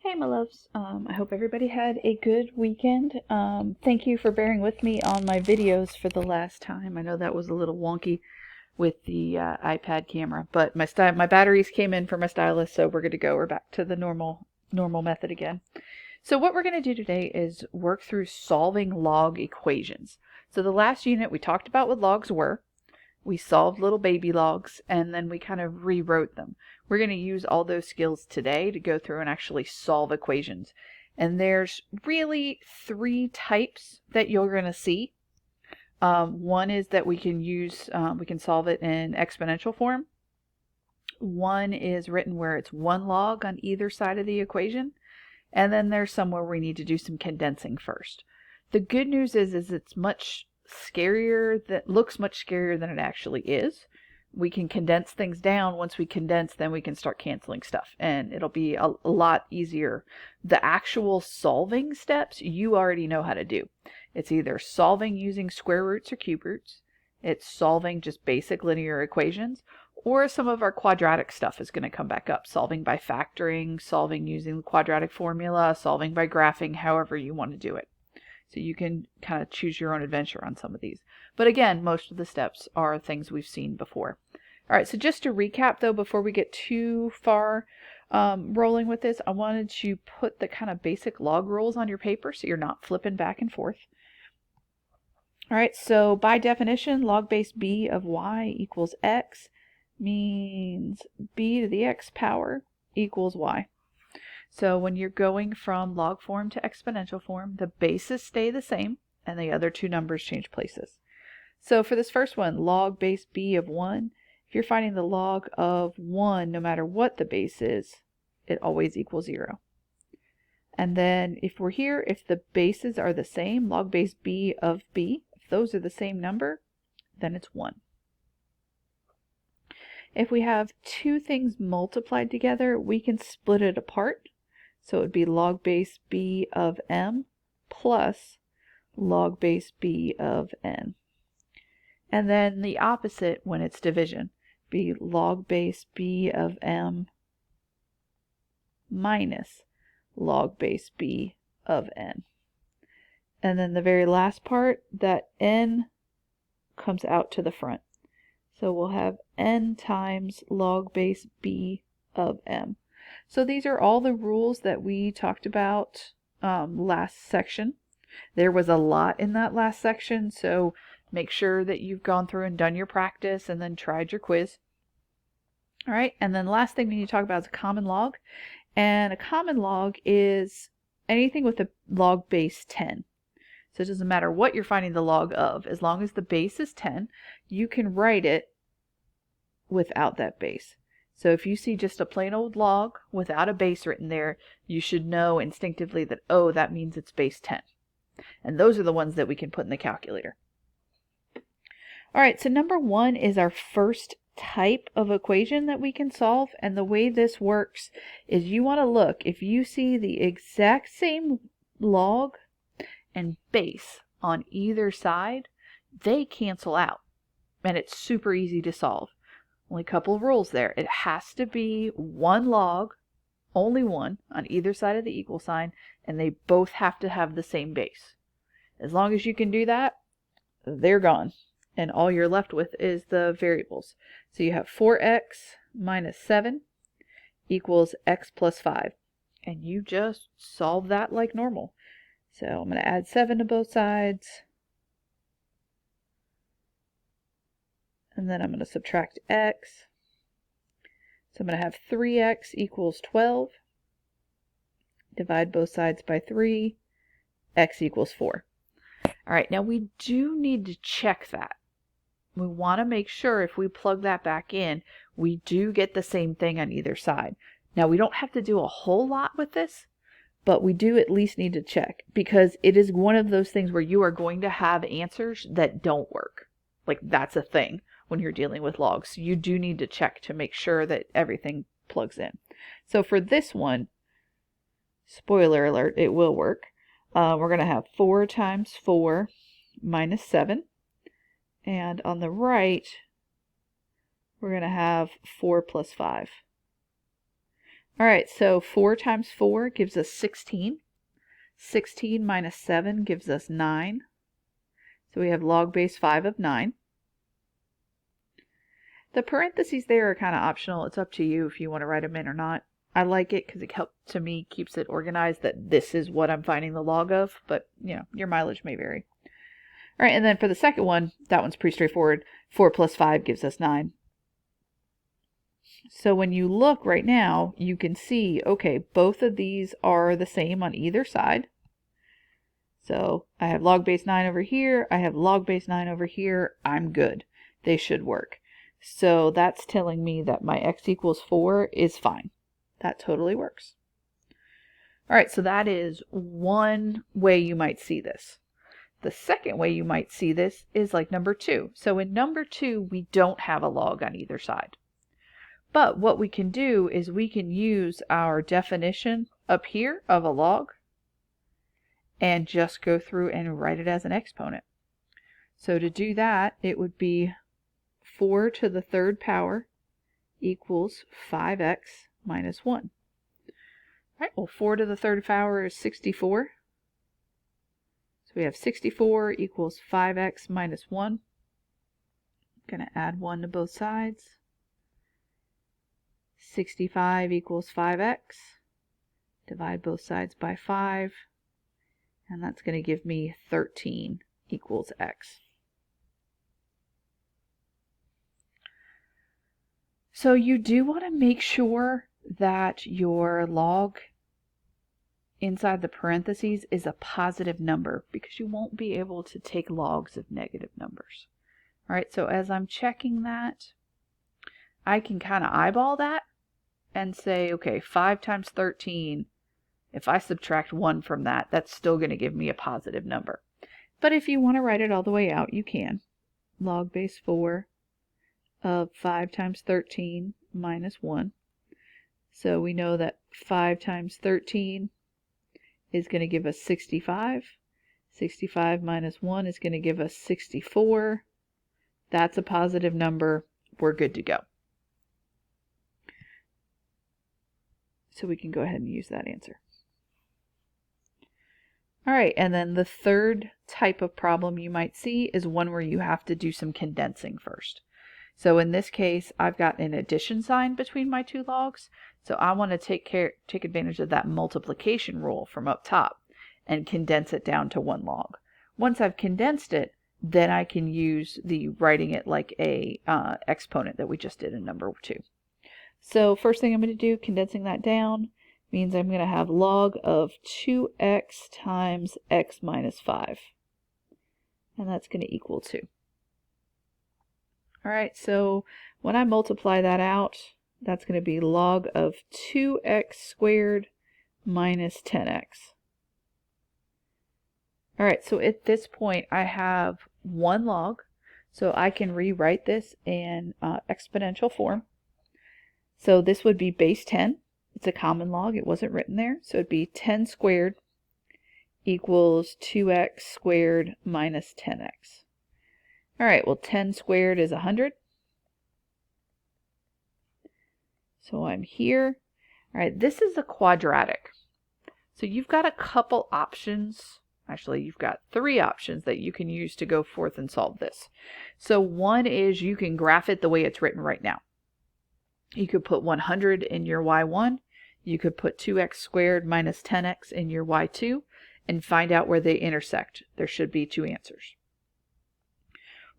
Hey, my loves. I hope everybody had a good weekend. Thank you for bearing with me on my videos for the last time. I know that was a little wonky with the iPad camera, but my batteries came in for my stylus, so we're good to go. We're back to the normal method again. So what we're going to do today is work through solving log equations. So the last unit we talked about what logs were. We solved little baby logs, and then we kind of rewrote them. We're going to use all those skills today to go through and actually solve equations. And there's really three types that you're going to see. One is that we can solve it in exponential form. One is written where it's one log on either side of the equation. And then there's some where we need to do some condensing first. The good news is it's much scarier, that looks much scarier than it actually is. We can condense things down. Once we condense, then we can start canceling stuff, and it'll be a lot easier. The actual solving steps you already know how to do. It's either solving using square roots or cube roots, it's solving just basic linear equations, or some of our quadratic stuff is going to come back up. Solving by factoring, solving using the quadratic formula, solving by graphing, however you want to do it. So you can kind of choose your own adventure on some of these. But again, most of the steps are things we've seen before. All right, so just to recap though, before we get too far rolling with this, I wanted to put the kind of basic log rules on your paper so you're not flipping back and forth. All right, so by definition, log base b of y equals x means b to the x power equals y. So when you're going from log form to exponential form, the bases stay the same and the other two numbers change places. So for this first one, log base b of 1, if you're finding the log of 1, no matter what the base is, it always equals 0. And then if we're here, if the bases are the same, log base b of b, if those are the same number, then it's 1. If we have two things multiplied together, we can split it apart. So it would be log base b of m plus log base b of n. And then the opposite when it's division, be log base b of m minus log base b of n. And then the very last part, that n comes out to the front. So we'll have n times log base b of m. So these are all the rules that we talked about last section. There was a lot in that last section, so make sure that you've gone through and done your practice and then tried your quiz. All right, and then the last thing we need to talk about is a common log. And a common log is anything with a log base 10. So it doesn't matter what you're finding the log of. As long as the base is 10, you can write it without that base. So if you see just a plain old log without a base written there, you should know instinctively that, oh, that means it's base 10. And those are the ones that we can put in the calculator. All right, so number 1 is our first type of equation that we can solve. And the way this works is you want to look, if you see the exact same log and base on either side, they cancel out. And it's super easy to solve. Only a couple of rules there. It has to be one log, only one, on either side of the equal sign, and they both have to have the same base. As long as you can do that, they're gone. And all you're left with is the variables. So you have 4x minus 7 equals x plus 5. And you just solve that like normal. So I'm going to add 7 to both sides. And then I'm going to subtract x. So I'm going to have 3x equals 12. Divide both sides by 3. X equals 4. All right, now we do need to check that. We want to make sure if we plug that back in, we do get the same thing on either side. Now we don't have to do a whole lot with this, but we do at least need to check, because it is one of those things where you are going to have answers that don't work. Like, that's a thing when you're dealing with logs. You do need to check to make sure that everything plugs in. So for this one, spoiler alert, it will work. We're going to have 4 times 4 minus 7. And on the right, we're going to have 4 plus 5. All right, so 4 times 4 gives us 16. 16 minus 7 gives us 9. So we have log base 5 of 9. The parentheses there are kind of optional. It's up to you if you want to write them in or not. I like it because it helps, to me, keeps it organized that this is what I'm finding the log of, but you know, your mileage may vary. All right, and then for the second one, that one's pretty straightforward. 4 plus 5 gives us 9. So when you look right now, you can see, okay, both of these are the same on either side. So I have log base 9 over here. I have log base 9 over here. I'm good. They should work. So that's telling me that my x equals 4 is fine. That totally works. All right, so that is one way you might see this. The second way you might see this is like number 2. So in number 2, we don't have a log on either side. But what we can do is we can use our definition up here of a log and just go through and write it as an exponent. So to do that, it would be 4 to the third power equals 5x minus 1. All right, well, 4 to the third power is 64. So we have 64 equals 5x minus 1. I'm going to add 1 to both sides. 65 equals 5x. Divide both sides by 5. And that's going to give me 13 equals x. So you do want to make sure that your log inside the parentheses is a positive number because you won't be able to take logs of negative numbers. All right, so as I'm checking that, I can kind of eyeball that and say, okay, 5 times 13, if I subtract 1 from that, that's still going to give me a positive number. But if you want to write it all the way out, you can. Log base 4 of 5 times 13 minus 1. So we know that 5 times 13 is going to give us 65. 65 minus 1 is going to give us 64. That's a positive number. We're good to go. So we can go ahead and use that answer. All right, and then the third type of problem you might see is one where you have to do some condensing first. So in this case, I've got an addition sign between my two logs. So I want to take advantage of that multiplication rule from up top and condense it down to one log. Once I've condensed it, then I can use the writing it like a exponent that we just did in number 2. So first thing I'm going to do, condensing that down, means I'm going to have log of 2x times x minus 5. And that's going to equal 2. All right, so when I multiply that out, that's going to be log of 2x squared minus 10x. All right, so at this point, I have one log, so I can rewrite this in exponential form. So this would be base 10. It's a common log. It wasn't written there. So it'd be 10 squared equals 2x squared minus 10x. All right, well, 10 squared is 100. So I'm here. All right, this is a quadratic. So you've got a couple options. Actually, you've got 3 options that you can use to go forth and solve this. So one is you can graph it the way it's written right now. You could put 100 in your y1. You could put 2x squared minus 10x in your y2 and find out where they intersect. There should be 2 answers.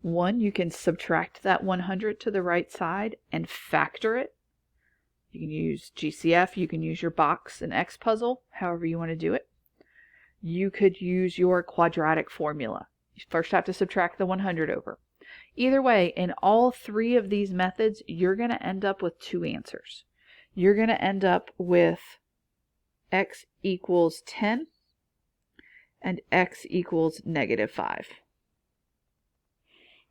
One, you can subtract that 100 to the right side and factor it. You can use GCF, you can use your box and X puzzle, however you want to do it. You could use your quadratic formula. You first have to subtract the 100 over. Either way, in all 3 of these methods, you're going to end up with 2 answers. You're going to end up with x equals 10 and x equals negative 5.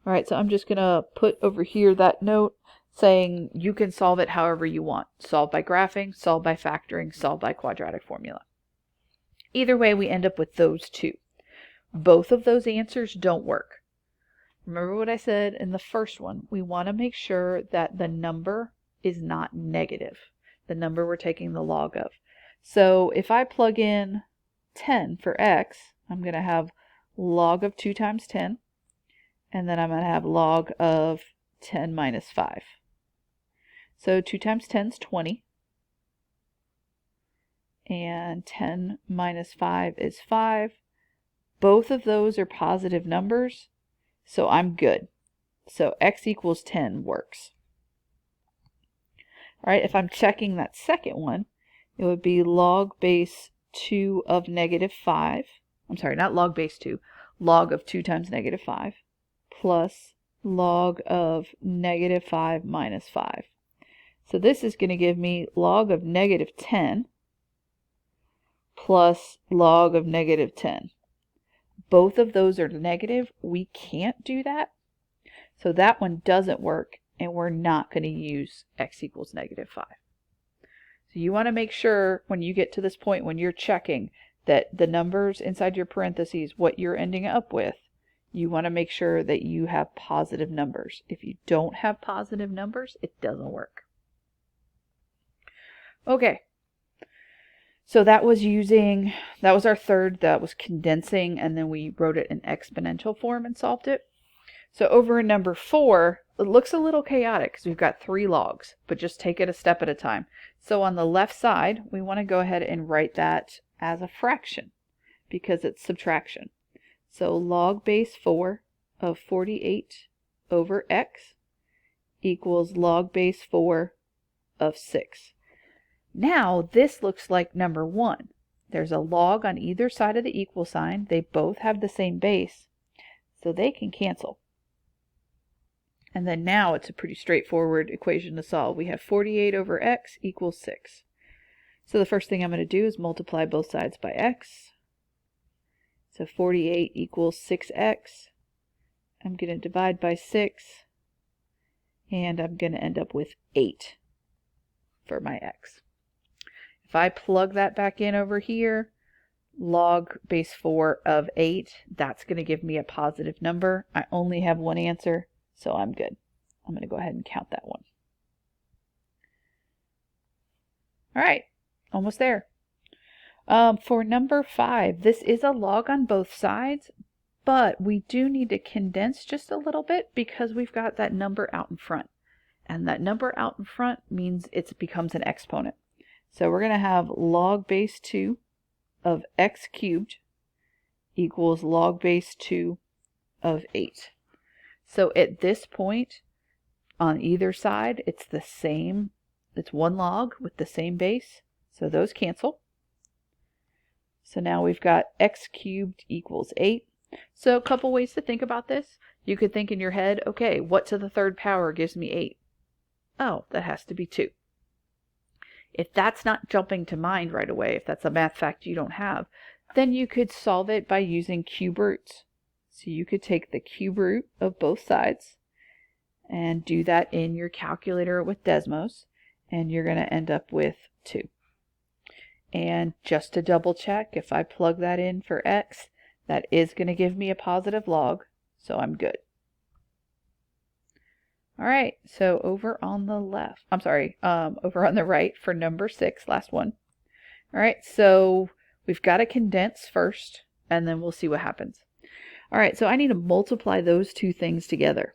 All right, so I'm just going to put over here that note saying you can solve it however you want. Solve by graphing, solve by factoring, solve by quadratic formula. Either way, we end up with those 2. Both of those answers don't work. Remember what I said in the first one. We want to make sure that the number is not negative, the number we're taking the log of. So if I plug in 10 for x, I'm going to have log of 2 times 10, and then I'm going to have log of 10 minus 5. So 2 times 10 is 20, and 10 minus 5 is 5. Both of those are positive numbers, so I'm good. So x equals 10 works. All right, if I'm checking that second one, it would be log base 2 of negative 5. I'm sorry, not log base 2. Log of 2 times negative 5 plus log of negative 5 minus 5. So this is going to give me log of negative 10 plus log of negative 10. Both of those are negative. We can't do that. So that one doesn't work, and we're not going to use x equals negative 5. So you want to make sure when you get to this point, when you're checking that the numbers inside your parentheses, what you're ending up with, you want to make sure that you have positive numbers. If you don't have positive numbers, it doesn't work. Okay. So that was our third, that was condensing, and then we wrote it in exponential form and solved it. So over in number 4, it looks a little chaotic because we've got 3 logs, but just take it a step at a time. So on the left side, we want to go ahead and write that as a fraction because it's subtraction. So log base 4 of 48 over x equals log base 4 of 6. Now this looks like number 1. There's a log on either side of the equal sign. They both have the same base, so they can cancel. And then now it's a pretty straightforward equation to solve. We have 48 over x equals 6. So the first thing I'm going to do is multiply both sides by x. So 48 equals 6x. I'm going to divide by 6, and I'm going to end up with 8 for my x. If I plug that back in over here, log base 4 of 8, that's going to give me a positive number. I only have one answer, so I'm good. I'm going to go ahead and count that one. All right, almost there. For number 5, this is a log on both sides, but we do need to condense just a little bit because we've got that number out in front. And that number out in front means it becomes an exponent. So we're going to have log base 2 of x cubed equals log base 2 of 8. So at this point, on either side, it's the same. It's one log with the same base. So those cancel. So now we've got x cubed equals 8. So a couple ways to think about this. You could think in your head, okay, what to the third power gives me 8? Oh, that has to be 2. If that's not jumping to mind right away, if that's a math fact you don't have, then you could solve it by using cube roots. So you could take the cube root of both sides and do that in your calculator with Desmos, and you're going to end up with 2. And just to double check, if I plug that in for x, that is going to give me a positive log, so I'm good. All right, so over on the left, over on the right for number 6, last one. All right, so we've got to condense first, and then we'll see what happens. All right, so I need to multiply those two things together.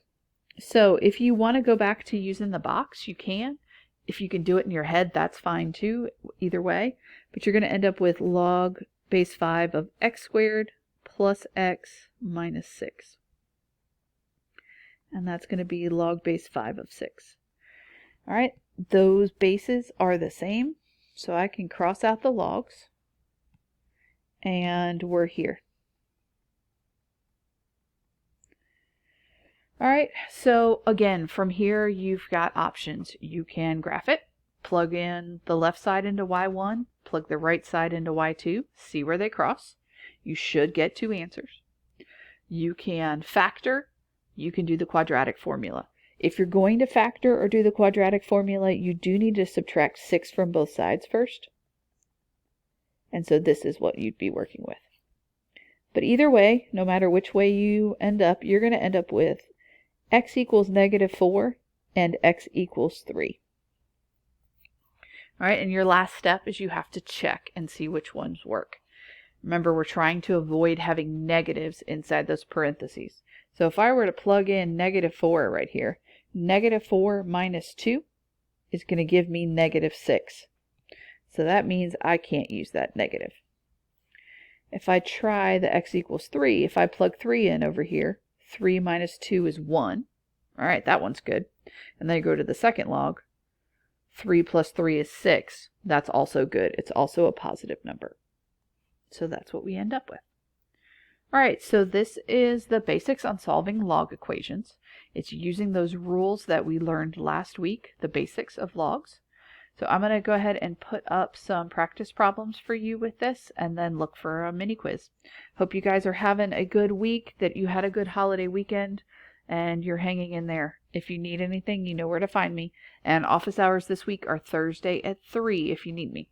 So if you want to go back to using the box, you can. If you can do it in your head, that's fine too, either way. But you're going to end up with log base 5 of x squared plus x minus 6. And that's going to be log base 5 of 6. All right, those bases are the same, so I can cross out the logs, and we're here. All right, so again, from here, you've got options. You can graph it, plug in the left side into y1, plug the right side into y2, see where they cross. You should get 2 answers. You can factor. You can do the quadratic formula. If you're going to factor or do the quadratic formula, you do need to subtract 6 from both sides first. And so this is what you'd be working with. But either way, no matter which way you end up, you're going to end up with x equals negative 4 and x equals 3. All right, and your last step is you have to check and see which ones work. Remember, we're trying to avoid having negatives inside those parentheses. So if I were to plug in -4 right here, -4 minus 2 is going to give me -6. So that means I can't use that negative. If I try the x equals 3, if I plug 3 in over here, 3 minus 2 is 1. All right, that one's good. And then I go to the second log. 3 plus 3 is 6. That's also good. It's also a positive number. So that's what we end up with. All right, so this is the basics on solving log equations. It's using those rules that we learned last week, the basics of logs. So I'm going to go ahead and put up some practice problems for you with this and then look for a mini quiz. Hope you guys are having a good week, that you had a good holiday weekend, and you're hanging in there. If you need anything, you know where to find me. And office hours this week are Thursday at 3 if you need me.